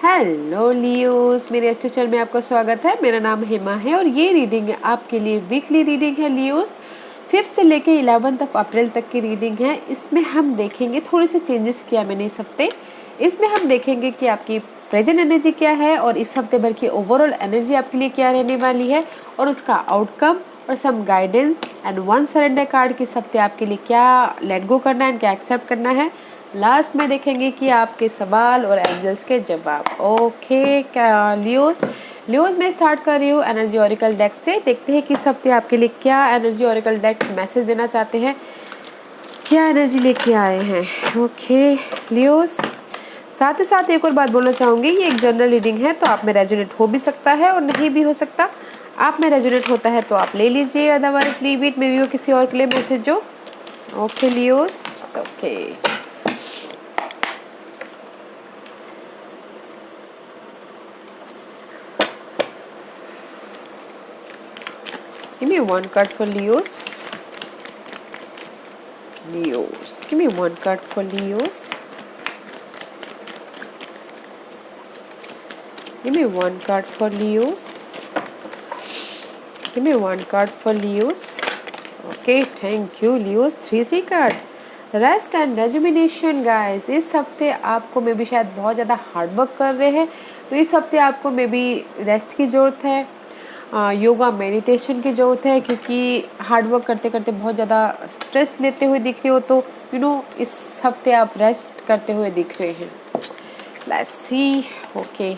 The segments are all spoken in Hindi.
हेलो लियोस, मेरे एस्ट्रो चैनल में आपका स्वागत है। मेरा नाम हेमा है और ये रीडिंग है आपके लिए वीकली रीडिंग है लियोस। 5 से लेके 11 अप्रैल तक की रीडिंग है। इसमें हम देखेंगे थोड़े से चेंजेस किया मैंने इस हफ्ते। इसमें हम देखेंगे कि आपकी प्रेजेंट एनर्जी क्या है और इस हफ्ते भर की ओवरऑल एनर्जी आपके लिए क्या रहने वाली है और उसका आउटकम और some guidance and one surrender card के इस हफ्ते आपके लिए क्या लेट गो करना है, क्या एक्सेप्ट करना है। लास्ट में देखेंगे कि आपके सवाल और एंजल्स के जवाब। ओके क्या लियोस मैं स्टार्ट कर रही हूँ एनर्जी ओरेकल डेक से। देखते हैं कि इस हफ्ते आपके लिए क्या एनर्जी ओरेकल डेक मैसेज देना चाहते हैं, क्या एनर्जी लेके आए हैं। ओके लियोस, साथ ही साथ एक और बात बोलना चाहूँगी, ये एक जनरल रीडिंग है तो आप में रेजोनेट हो भी सकता है और नहीं भी हो सकता। आप में रेजोनेट होता है तो आप ले लीजिए, otherwise leave it, may be वो किसी और के लिए मैसेज हो। Okay Leos, okay give me one card for Leos. Give me one card for Leos. Give me one card for Leos. Give me one card for Leos. Okay, thank you Leos. 3 card. Rest and rejuvenation guys. इस हफ्ते आपको मे बी शायद बहुत ज़्यादा हार्ड वर्क कर रहे हैं, तो इस हफ्ते आपको मे बी रेस्ट की ज़रूरत है, योगा मेडिटेशन की ज़रूरत है, क्योंकि हार्ड वर्क करते करते बहुत ज़्यादा स्ट्रेस लेते हुए दिख रहे हो। तो इस हफ्ते आप रेस्ट करते हुए दिख रहे हैं। Let's see. Okay,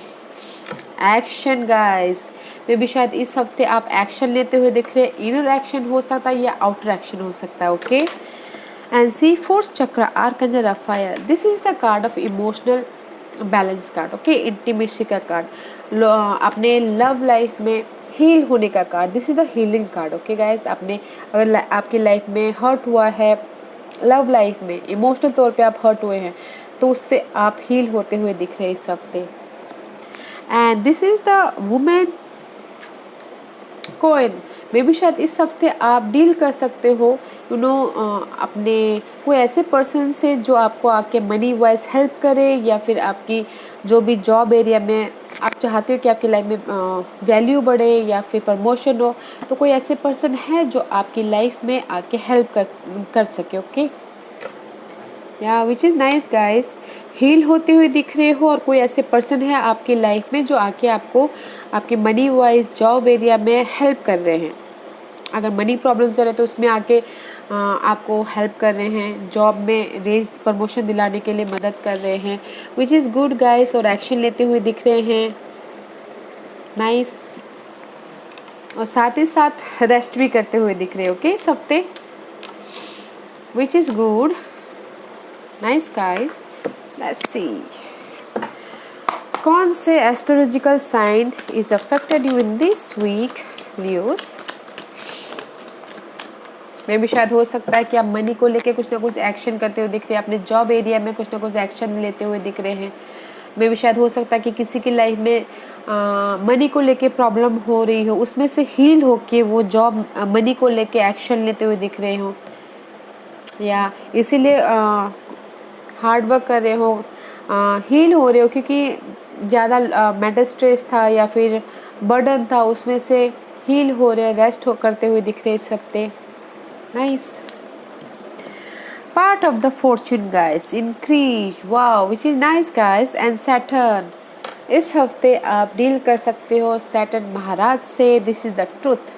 action guys, may be शायद इस हफ्ते आप एक्शन लेते हुए दिख रहे हैं। इनर एक्शन हो सकता है या आउटर एक्शन हो सकता है। ओके, एंड सी फोर्थ चक्र archangel Rafael, this is the card of emotional balance card. Okay, intimacy का कार्ड, अपने लव लाइफ में हील होने का card. This is the healing card. Okay guys, आपने अगर आपकी लाइफ में हर्ट हुआ है, लव लाइफ में इमोशनल तौर पे आप हर्ट हुए हैं, तो उससे आप हील होते हुए दिख रहे हैं इस हफ्ते। And this is the women coin, may be शायद इस हफ्ते आप डील कर सकते हो अपने कोई ऐसे पर्सन से जो आपको आके मनी वाइज हेल्प करे, या फिर आपकी जो भी जॉब एरिया में आप चाहते हो कि आपकी लाइफ में वैल्यू बढ़े या फिर प्रमोशन हो, तो कोई ऐसे पर्सन है जो आपकी लाइफ में आके हेल्प कर सके। ओके, या which is nice guys, heal होते हुए दिख रहे हो और कोई ऐसे पर्सन है आपकी लाइफ में जो आके आपको आपके मनी वाइज जॉब एरिया में हेल्प कर रहे हैं। अगर मनी प्रॉब्लम चल रहे तो उसमें आके आपको हेल्प कर रहे हैं, जॉब में रेज प्रमोशन दिलाने के लिए मदद कर रहे हैं, विच इज़ गुड गाइस। और एक्शन लेते हुए दिख रहे हैं, नाइस। और साथ ही साथ रेस्ट भी करते हुए दिख रहे हो ओके इस हफ्ते, which is good, nice guys. Let's see, कौन से astrological sign is affected you in this week Leos. मे भी शायद हो सकता है कि आप मनी को लेके कुछ ना कुछ एक्शन करते हुए दिख रहे हैं, अपने जॉब एरिया में कुछ ना कुछ एक्शन लेते हुए दिख रहे हैं। मे भी शायद हो सकता है कि किसी की लाइफ में मनी को लेके प्रॉब्लम हो रही हो, उसमें से हील होके वो जॉब मनी को लेके एक्शन लेते हुए दिख रहे हो, या इसीलिए हार्ड वर्क कर रहे हो, हील हो रहे हो, क्योंकि ज़्यादा मेंटल स्ट्रेस था या फिर बर्डन था, उसमें से हील हो रहे, रेस्ट करते हुए दिख रहे इस हफ्ते। Nice. Part of the fortune guys increase, wow, which is nice guys. And Saturn, इस हफ्ते आप डील कर सकते हो सैटर्न महाराज से। This is the truth.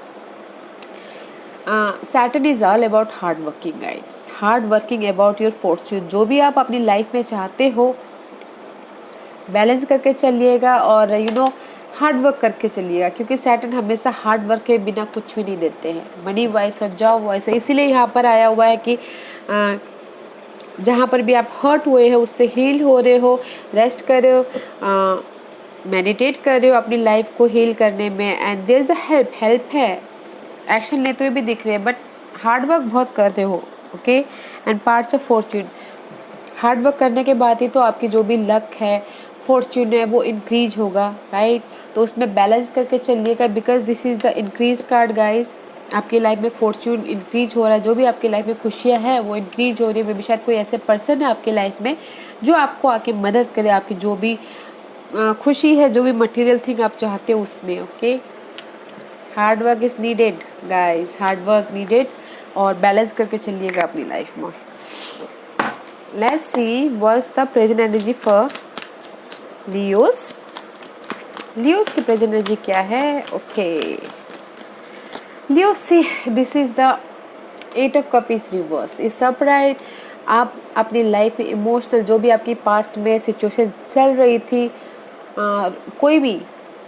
Saturn is all about hard working guys, hard working about your Fortune. जो भी आप अपनी लाइफ में चाहते हो बैलेंस करके चलिएगा और हार्ड वर्क करके चलिएगा, क्योंकि सैटर्न हमेशा हार्ड वर्क के बिना कुछ भी नहीं देते हैं, मनी वाइज और जॉब वाइज। इसीलिए यहाँ पर आया हुआ है कि जहाँ पर भी आप हर्ट हुए हो उससे हील हो रहे हो, रेस्ट कर रहे हो, मेडिटेट कर रहे हो अपनी लाइफ को हील करने में। And there is the help है, एक्शन लेते हुए भी दिख रहे हैं, बट हार्ड वर्क बहुत कर रहे हो। Okay, and parts of Fortune, hard work करने के बाद ही तो आपकी जो भी लक है, फॉर्च्यून है, वो इंक्रीज होगा, राइट। तो उसमें बैलेंस करके चलिएगा, because this is the increase card guys. आपकी लाइफ में फॉर्च्यून इंक्रीज हो रहा है, जो भी आपकी लाइफ में खुशियाँ हैं वो इंक्रीज हो रही है। मे बी शायद कोई ऐसे पर्सन है आपकी लाइफ में जो आपको आके मदद करे, आपकी जो भी खुशी है जो भी मटेरियल थिंग आप चाहते हो उसमें। Okay, hard work is needed guys, hard work needed, और बैलेंस करके चलिएगा अपनी लाइफ में। Let's see what's the present energy for Leos. Leos की प्रेजेंट एनर्जी क्या है? Okay Leos, C this is the 8 of cup is reverse, is surprise. आप अपनी लाइफ में इमोशनल जो भी आपकी पास्ट में सिचुएशन चल रही थी, कोई भी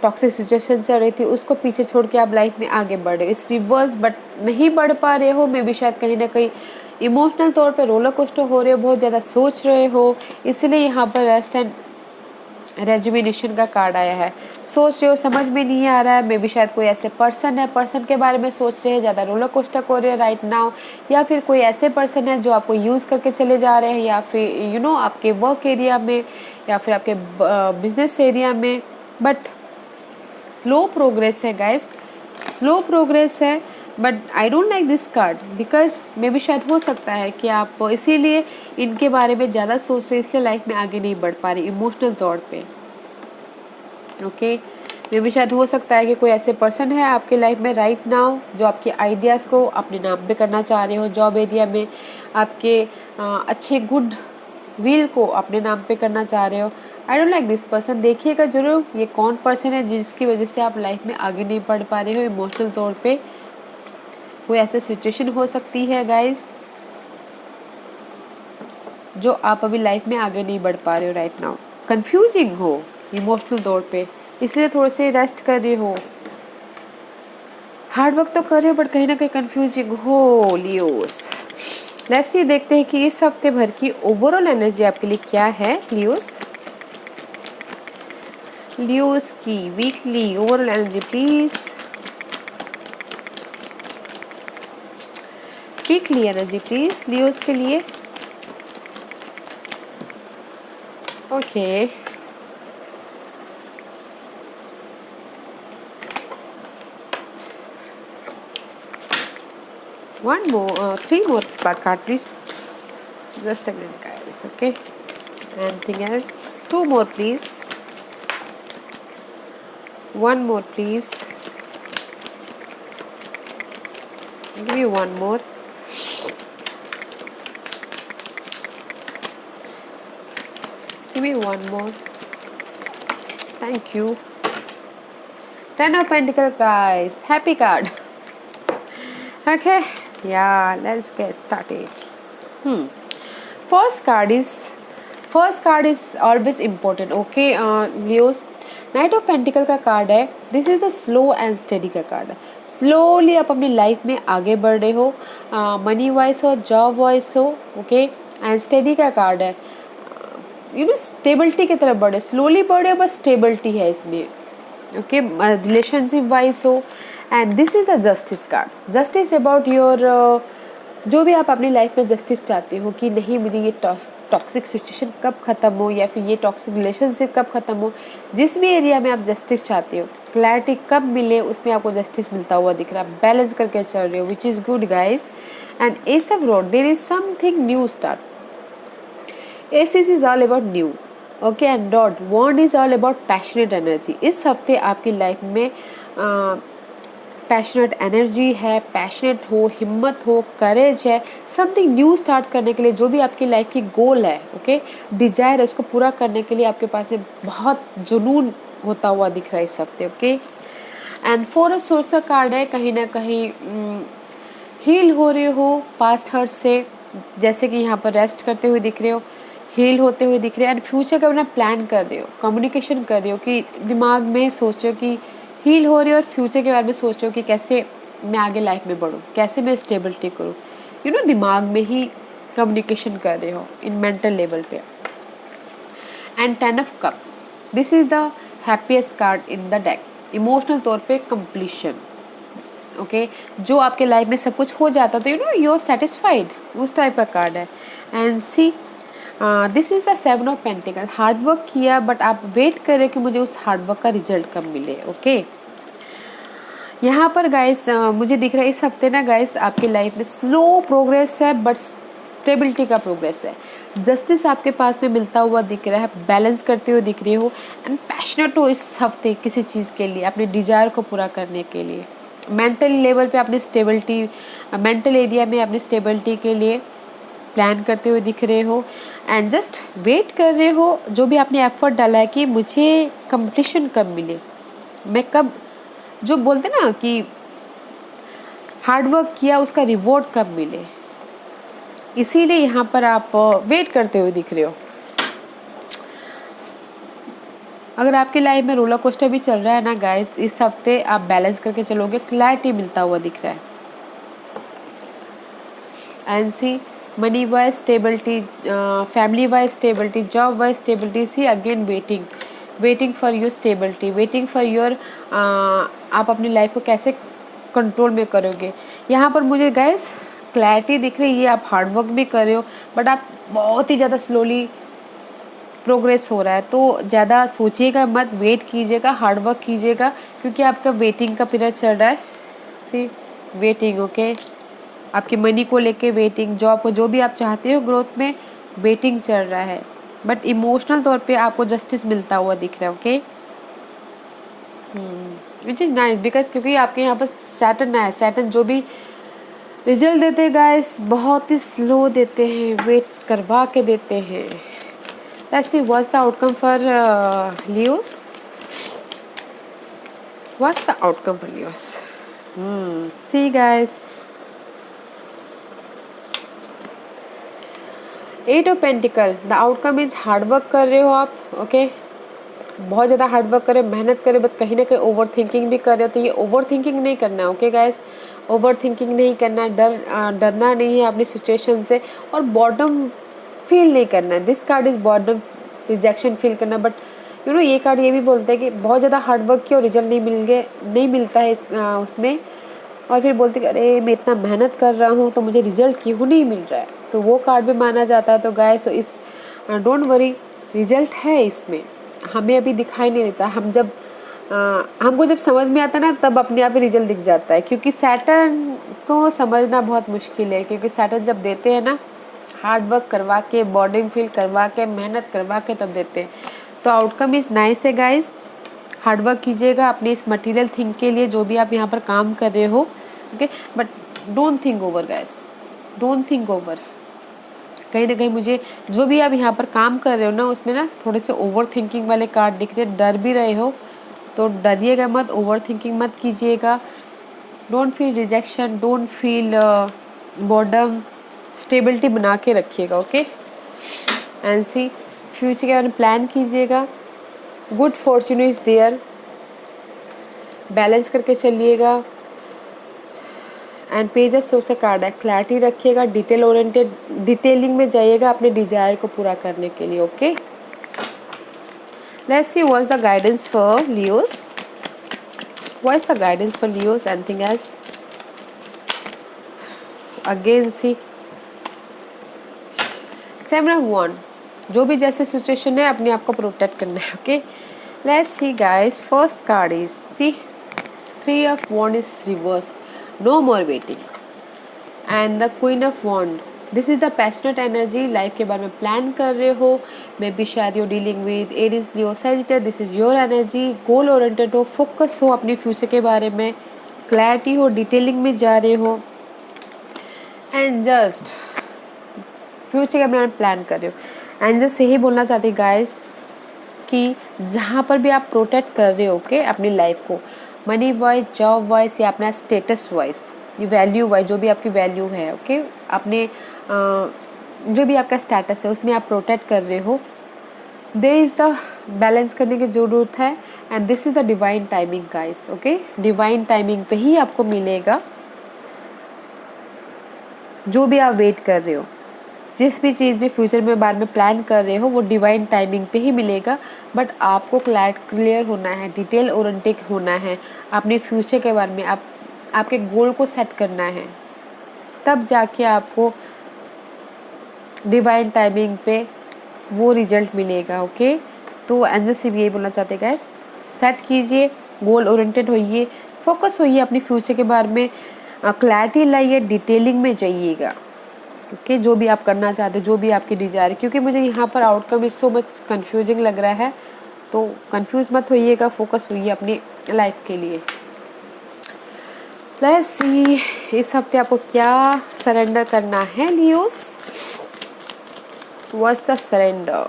टॉक्सिक सिचुएशन चल रही थी, उसको पीछे छोड़ के आप लाइफ में आगे बढ़ रहे हो। इस रिवर्स बट नहीं बढ़ पा रहे हो, मे भी शायद कहीं ना कहीं इमोशनल तौर पे रोलर कोस्टर हो रहे हो, बहुत ज़्यादा सोच रहे हो, इसलिए यहाँ पर रेस्ट एंड रेजुमिनेशन का कार्ड आया है। सोच रहे हो, समझ में नहीं आ रहा है, मे भी शायद कोई ऐसे पर्सन है, पर्सन के बारे में सोच रहे हैं, ज़्यादा रोलर कोस्टर हो रहे हैं राइट नाउ, या फिर कोई ऐसे पर्सन है जो आपको यूज़ करके चले जा रहे हैं, या फिर आपके वर्क एरिया में या फिर आपके बिजनेस एरिया में। बट स्लो प्रोग्रेस है गाइस, स्लो प्रोग्रेस है, but I don't like this card because मे भी शायद हो सकता है कि आप इसीलिए इनके बारे में ज़्यादा सोच रहे, इसलिए लाइफ में आगे नहीं बढ़ पा रही इमोशनल तौर पे। ओके, मे भी शायद हो सकता है कि कोई ऐसे पर्सन है आपके लाइफ में राइट नाउ जो आपके आइडियाज़ को अपने नाम पे करना चाह रहे हो, जॉब एरिया में आपके अच्छे गुड विल को अपने नाम पे करना चाह रहे हो। I don't like this person, देखिएगा जरूर ये कौन पर्सन है जिसकी वजह से आप लाइफ में आगे नहीं बढ़ पा रहे हो इमोशनल तौर पे। कोई ऐसी सिचुएशन हो सकती है गाइस जो आप अभी लाइफ में आगे नहीं बढ़ पा रहे हो राइट नाउ, कंफ्यूजिंग हो इमोशनल तौर पे, इसलिए थोड़े से रेस्ट कर रहे हो, हार्ड वर्क तो कर रहे हो बट कहीं ना कहीं कंफ्यूजिंग हो लियोस। लेट्स सी, देखते हैं कि इस हफ्ते भर की ओवरऑल एनर्जी आपके लिए क्या है लियोस। लियोस की weekly overall energy please, weekly energy please Leos के लिए। Okay one more, three more card please, just a minute guys. Okay, anything else? Two more please, one more please, give me one more, give me one more, thank you. Ten of Pentacles guys, happy card. Okay, yeah, let's get started. First card is always important. Okay, Leos, night of pentacle का कार्ड है। This is the slow and study का कार्ड है। स्लोली आप अपनी लाइफ में आगे बढ़ रहे हो, मनी वाइज हो, जॉब वाइज हो। ओके, एंड स्टडी का कार्ड है, स्टेबिलिटी की तरफ बढ़े, स्लोली बढ़े बस स्टेबिलिटी है इसमें। ओके, रिलेशनशिप वाइज हो, and this is the justice card. Justice about your जो भी आप अपनी लाइफ में जस्टिस चाहते हो कि नहीं मुझे ये टॉक्सिक सिचुएशन कब ख़त्म हो, या फिर ये टॉक्सिक रिलेशनशिप कब ख़त्म हो, जिस भी एरिया में आप जस्टिस चाहते हो, क्लैरिटी कब मिले, उसमें आपको जस्टिस मिलता हुआ दिख रहा है। बैलेंस करके चल रहे हो, which is good guys. And ace of rod, there is something new start. Ace is all about new. Okay, and dot wand is all about passionate energy. इस हफ्ते आपकी लाइफ में पैशनेट एनर्जी है, पैशनेट हो, हिम्मत हो, करेज है, समथिंग न्यू स्टार्ट करने के लिए। जो भी आपकी लाइफ की गोल है, ओके, डिजायर है, उसको पूरा करने के लिए आपके पास में बहुत जुनून होता हुआ दिख रहा है इस हफ्ते। Okay, and four of source का कार्ड है। कहीं ना कहीं हील हो रहे हो पास्ट हर्ट से, जैसे कि यहाँ पर रेस्ट करते हुए दिख रहे हो, हील होते हुए दिख रहे हो, एंड फ्यूचर का अपना प्लान कर रहे हो, कम्युनिकेशन कर रहे हो, कि दिमाग में सोच रहे हो कि हील हो रही है, और फ्यूचर के बारे में सोच रहे हो कि कैसे मैं आगे लाइफ में बढ़ूँ, कैसे मैं स्टेबिलिटी करूँ। दिमाग में ही कम्युनिकेशन कर रहे हो इन मेंटल लेवल पे। And 10 of cup, this is the happiest card in the deck. Emotional तौर पे कंप्लीशन। ओके, जो आपके लाइफ में सब कुछ हो जाता तो यू आर सेटिस्फाइड, उस टाइप का कार्ड है। And see, this is the 7 of pentacle. Hard work किया बट आप वेट कर रहे हो कि मुझे उस हार्ड वर्क का रिजल्ट कब मिले। ओके, यहाँ पर गाइस मुझे दिख रहा है इस हफ्ते ना गाइस आपकी लाइफ में स्लो प्रोग्रेस है, बट स्टेबिलिटी का प्रोग्रेस है। जस्टिस आपके पास में मिलता हुआ दिख रहा है, बैलेंस करते हुए दिख रहे हो एंड पैशनेट हो इस हफ्ते किसी चीज़ के लिए, अपने डिजायर को पूरा करने के लिए। मेंटल लेवल पे अपनी स्टेबिलिटी, मेंटल एरिया में अपनी स्टेबिलिटी के लिए प्लान करते हुए दिख रहे हो एंड जस्ट वेट कर रहे हो जो भी आपने एफर्ट डाला है कि मुझे कंपटीशन कब मिले, मैं कब, जो बोलते ना कि हार्डवर्क किया उसका रिवॉर्ड कब मिले, इसीलिए यहाँ पर आप वेट करते हुए दिख रहे हो। अगर आपकी लाइफ में रोलर कोस्टर भी चल रहा है ना गाइस, इस हफ्ते आप बैलेंस करके चलोगे, क्लैरिटी मिलता हुआ दिख रहा है। And see money wise stability, family wise stability, job wise stability, see again waiting for your stability, waiting for your, आप अपनी लाइफ को कैसे कंट्रोल में करोगे। यहाँ पर मुझे गाइस क्लैरिटी दिख रही है, आप हार्डवर्क भी कर रहे हो बट आप बहुत ही ज़्यादा स्लोली प्रोग्रेस हो रहा है, तो ज़्यादा सोचिएगा मत, वेट कीजिएगा, हार्डवर्क कीजिएगा, क्योंकि आपका वेटिंग का पीरियड चल रहा है। सी वेटिंग, ओके, आपकी मनी को लेके वेटिंग, जॉब को, जो भी आप चाहते हो ग्रोथ में, वेटिंग चल रहा है, बट इमोशनल तौर पे आपको जस्टिस मिलता हुआ दिख रहा है। Okay, which is nice because क्योंकि आपके यहाँ पर सैटर्न है, सैटर्न जो भी रिजल्ट देते हैं गाइस बहुत ही स्लो देते हैं, वेट करवा के देते हैं। Let's see what's the outcome for Leos, what's the outcome for Leos. See guys, 8 of pentacle, the outcome is hard work कर रहे हो आप, ओके, बहुत ज़्यादा हार्डवर्क करें, मेहनत करें, बट कहीं ना कहीं ओवर थिंकिंग भी कर रहे हो, तो ये ओवर थिंकिंग नहीं करना है। ओके गाइस, ओवर थिंकिंग नहीं करना है, डरना नहीं है अपनी सिचुएशन से, और बॉर्डम फील नहीं करना है। This card is boredom, rejection feel करना, बट यू नो ये कार्ड ये भी बोलते हैं कि बहुत ज़्यादा हार्डवर्क किया और रिजल्ट नहीं मिलता है उसमें, और फिर बोलते कि अरे मैं इतना मेहनत कर रहा हूँ तो मुझे रिजल्ट क्यों नहीं मिल रहा है, तो वो कार्ड भी माना जाता है। तो गाइस, तो इस डोंट वरी, रिजल्ट है इसमें, हमें अभी दिखाई नहीं देता, हमको जब समझ में आता ना तब अपने आप ही रिजल्ट दिख जाता है, क्योंकि सैटर्न को समझना बहुत मुश्किल है, क्योंकि सैटर्न जब देते हैं ना, हार्डवर्क करवा के, बॉर्डिंग फील करवा के, मेहनत करवा के तब देते हैं। तो आउटकम इज़ नाइस है गाइस, हार्डवर्क कीजिएगा अपने इस मटेरियल थिंग के लिए, जो भी आप यहाँ पर काम कर रहे हो, okay, but don't think over guys, don't think over. कहीं ना कहीं मुझे जो भी आप यहाँ पर काम कर रहे हो ना, उसमें ना थोड़े से ओवर थिंकिंग वाले कार्ड दिख रहे हैं, डर भी रहे हो तो डरिएगा मत, ओवर थिंकिंग मत कीजिएगा, don't feel rejection, don't feel boredom, stability बना के रखिएगा। ओके, एंड सी फ्यूचर के बारे में प्लान कीजिएगा, good fortune is there, balance करके चलिएगा, एंड पेज ऑफ सोच का कार्ड है, क्लैरिटी रखिएगा, डिटेल ओरिएंटेड, डिटेलिंग में जाइएगा अपने डिजायर को पूरा करने के लिए। Okay, let's see what's the guidance for Leos, what's the guidance for Leos, anything else, again see seven of wand, जो भी जैसे सिचुएशन है अपने आप को प्रोटेक्ट करना है। Okay, let's see guys, first card is see 3 of wand is reverse, no more waiting, and the queen of wand, this is the passionate energy, life के बारे में प्लान कर रहे हो, मे बी शायद you dealing with Aries, Leo, Sagittarius, this is your energy, goal oriented हो, फोकस हो अपनी फ्यूचर के बारे में, क्लैरिटी हो, डिटेलिंग में जा रहे हो, एंड जस्ट फ्यूचर के बारे में प्लान कर रहे हो। एंड जस्ट यही बोलना चाहती गाइस कि जहाँ पर भी आप प्रोटेक्ट कर रहे हो, ओके, अपनी लाइफ को, मनी वाइज, जॉब वाइज, या अपना स्टेटस वाइज, ये वैल्यू वाइज, जो भी आपकी वैल्यू है, ओके, अपने जो भी आपका स्टेटस है उसमें आप प्रोटेक्ट कर रहे हो, देयर इज़ द बैलेंस करने की ज़रूरत है, and this is the divine timing guys. Okay, divine timing पे ही आपको मिलेगा जो भी आप वेट कर रहे हो, जिस भी चीज़ में फ्यूचर में बाद में प्लान कर रहे हो, वो डिवाइन टाइमिंग पे ही मिलेगा, बट आपको क्लियर होना है, डिटेल ओरिएंटेड होना है अपने फ्यूचर के बारे में, आपके गोल को सेट करना है, तब जाके आपको डिवाइन टाइमिंग पे वो रिजल्ट मिलेगा। ओके, तो एंजल से भी यही बोलना चाहते हैं गाइस, सेट कीजिए, गोल ओरिएंटेड होइए, फोकस होइए अपनी फ्यूचर के बारे में, क्लैरिटी लाइए, डिटेलिंग में जाइएगा, ओके जो भी आप करना चाहते, जो भी आपकी डिजायर, क्योंकि मुझे यहाँ पर outcome is so much confusing लग रहा है, तो कंफ्यूज मत होइएगा, फोकस होइए अपनी लाइफ के लिए। लेट्स सी इस हफ्ते आपको क्या सरेंडर करना है लियोस। व्हाट्स द सरेंडर,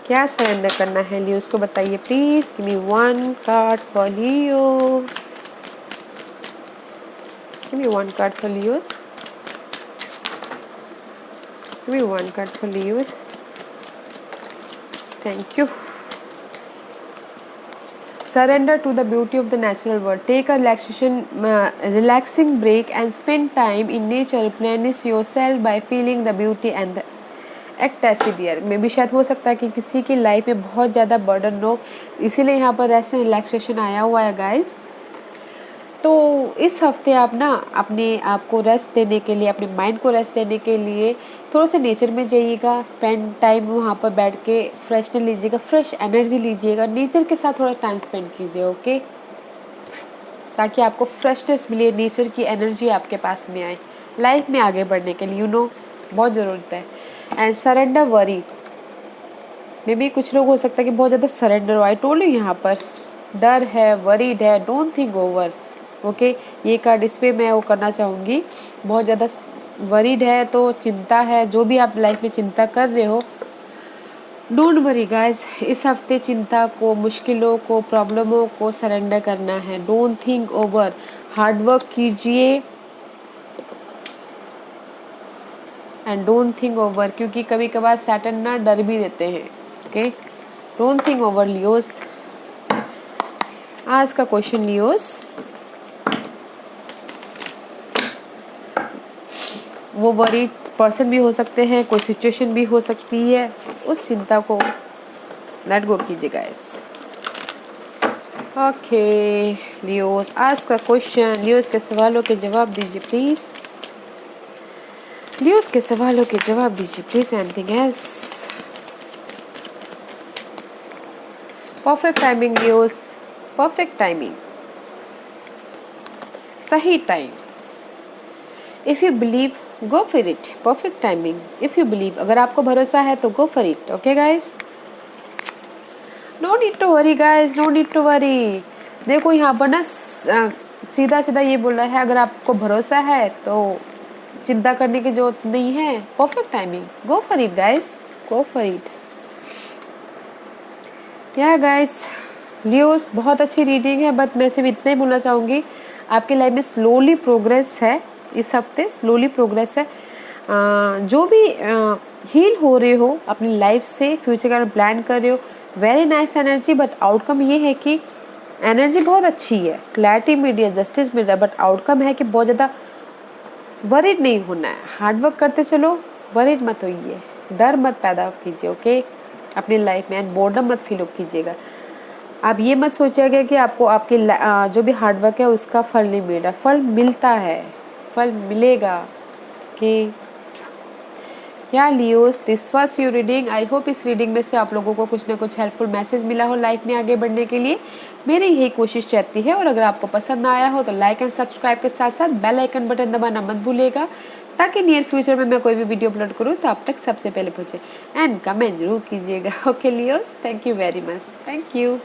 क्या सरेंडर करना है लियोस को बताइए please. Give me one card for Leos, give me one card for Leos, give me one card for Leos. Thank you. Surrender to the beauty of the natural world. Take a relaxing break and spend time in nature. Replenish yourself by feeling the beauty and the act as there. मे भी शायद हो सकता है कि किसी की लाइफ में बहुत ज़्यादा बर्डन हो, इसीलिए यहाँ पर रेस्ट एंड रिलैक्सेशन आया हुआ है गाइज। तो इस हफ्ते आप ना अपने आप को रेस्ट देने के लिए, अपने माइंड को रेस्ट देने के लिए थोड़ा सा नेचर में जाइएगा, स्पेंड टाइम वहाँ पर बैठ के फ्रेशनर लीजिएगा, फ्रेश एनर्जी लीजिएगा, नेचर के साथ थोड़ा टाइम स्पेंड कीजिए, ओके, ताकि आपको फ्रेशनेस मिले, नेचर की एनर्जी आपके पास में आए लाइफ में आगे बढ़ने के लिए, बहुत ज़रूरत है। एंड सरेंडर वरी, मे भी कुछ लोग हो सकता है कि बहुत ज़्यादा सरेंडर हो, आई टोल्ड यू यहाँ पर डर है, वरीड है, डोंट थिंक ओवर, ओके। ये कार्ड इस पर मैं वो करना चाहूँगी, बहुत ज़्यादा वरीड है तो चिंता है, जो भी आप लाइफ में चिंता कर रहे हो, डोंट वरी गाइस, इस हफ्ते चिंता को, मुश्किलों को, प्रॉब्लमों को सरेंडर करना है। डोंट थिंक ओवर, हार्डवर्क कीजिए एंड डोंट थिंक ओवर, क्योंकि कभी कभार सैटर्न ना डर भी देते हैं, okay. Don't think over Leos. आज का क्वेश्चन लियोस, वो वरी पर्सन भी हो सकते हैं, कोई सिचुएशन भी हो सकती है, उस चिंता को लेट गो कीजिए गाइस। ओके लियोस, आज का क्वेश्चन, लियोस के सवालों के जवाब दीजिए प्लीज, लियोस के सवालों के जवाब दीजिए please. Anything else? Perfect timing Leos, perfect timing, सही time. If you believe go for it, perfect timing. If you believe, अगर आपको भरोसा है तो go for it, okay guys. No need to worry guys, no need to worry. देखो यहाँ पर ना सीधा सीधा ये बोल रहा है, अगर आपको भरोसा है तो चिंता करने की जरूरत नहीं है, perfect timing, go for it guys, go for it. या गाइस लियोस, बहुत अच्छी रीडिंग है, बट मैं सिर्फ इतना ही बोलना चाहूँगी, आपकी लाइफ में स्लोली प्रोग्रेस है इस हफ्ते, स्लोली प्रोग्रेस है। जो भी हील हो रहे हो अपनी लाइफ से, फ्यूचर का प्लान कर रहे हो, very nice energy, but outcome ये है कि एनर्जी बहुत अच्छी है, क्लैरिटी मिल रही है, जस्टिस मिल रहा है, बट आउटकम है कि बहुत ज़्यादा वरीड नहीं होना है, हार्डवर्क करते चलो, वरीड मत होइए, डर मत पैदा कीजिए, ओके, अपनी लाइफ में, एंड बोर्डम मत फील कीजिएगा। आप ये मत सोचिएगा कि आपको आपकी जो भी हार्डवर्क है उसका फल नहीं मिल रहा, फल मिलता है, फल मिलेगा, कि या Leos, this was your reading. I hope इस रीडिंग में से आप लोगों को कुछ ना कुछ हेल्पफुल मैसेज मिला हो लाइफ में आगे बढ़ने के लिए, मेरी यही कोशिश रहती है। और अगर आपको पसंद आया हो तो लाइक एंड सब्सक्राइब के साथ साथ बेल आइकन बटन दबाना मत भूलिएगा, ताकि नियर फ्यूचर में मैं कोई भी वीडियो अपलोड करूँ तो आप तक सबसे पहले पहुँचे। एंड कमेंट जरूर कीजिएगा, okay Leos, thank you very much, thank you.